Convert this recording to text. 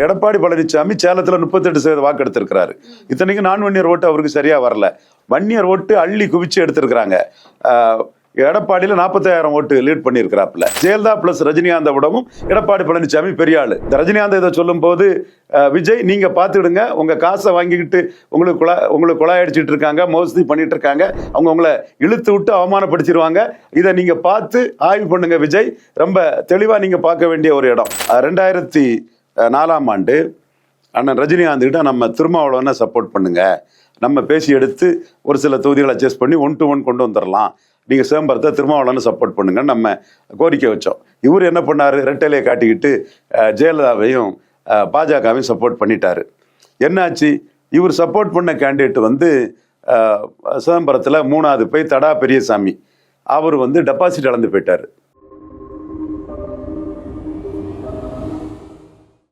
எடப்பாடி பழனிசாமி சேலத்துல 38% வாக்கு எடுத்திருக்கிறாரு. இத்தனைக்கும் நான் வன்னியர் ஓட்டு அவருக்கு சரியா வரல. வன்னியர் ஓட்டு அள்ளி குவிச்சு எடுத்திருக்கிறாங்க. எடப்பாடியில 40,000 ஓட்டு லீட் பண்ணியிருக்கிறாப்புல. ஜெயலலிதா பிளஸ் ரஜினிகாந்தை விடவும் எடப்பாடி பழனிசாமி பெரிய ஆளு. இந்த ரஜினிகாந்த் இதை சொல்லும் போது, விஜய் நீங்க பாத்துடுங்க, உங்க காசை வாங்கிக்கிட்டு உங்களுக்கு கொலை அடிச்சுட்டு இருக்காங்க, மோசடி பண்ணிட்டு இருக்காங்க, அவங்க உங்களை இழுத்து விட்டு அவமானப்படுத்திடுவாங்க, இதை நீங்க பார்த்து ஆய்வு பண்ணுங்க விஜய், ரொம்ப தெளிவா நீங்க பார்க்க வேண்டிய ஒரு இடம். 2004ஆம் ஆண்டு அண்ணன் ரஜினிகாந்த் கிட்ட நம்ம திருமாவளவனை சப்போர்ட் பண்ணுங்க, நம்ம பேசி எடுத்து ஒரு சில தொகுதிகளை அட்ஜஸ்ட் பண்ணி 1 to 1 கொண்டு வந்துடலாம், நீங்க சிதம்பரத்தை திருமாவளவனை சப்போர்ட் பண்ணுங்கன்னு நம்ம கோரிக்கை வச்சோம். இவர் என்ன பண்ணாரு, ரெட்டையிலையை காட்டிக்கிட்டு ஜெயலலிதாவையும் பாஜகவையும் சப்போர்ட் பண்ணிட்டாரு. என்னாச்சு, இவர் சப்போர்ட் பண்ண கேண்டிடேட் வந்து சிதம்பரத்தில் 3வது போய் தடா பெரியசாமி, அவர் வந்து டெபாசிட் இழந்து போயிட்டாரு.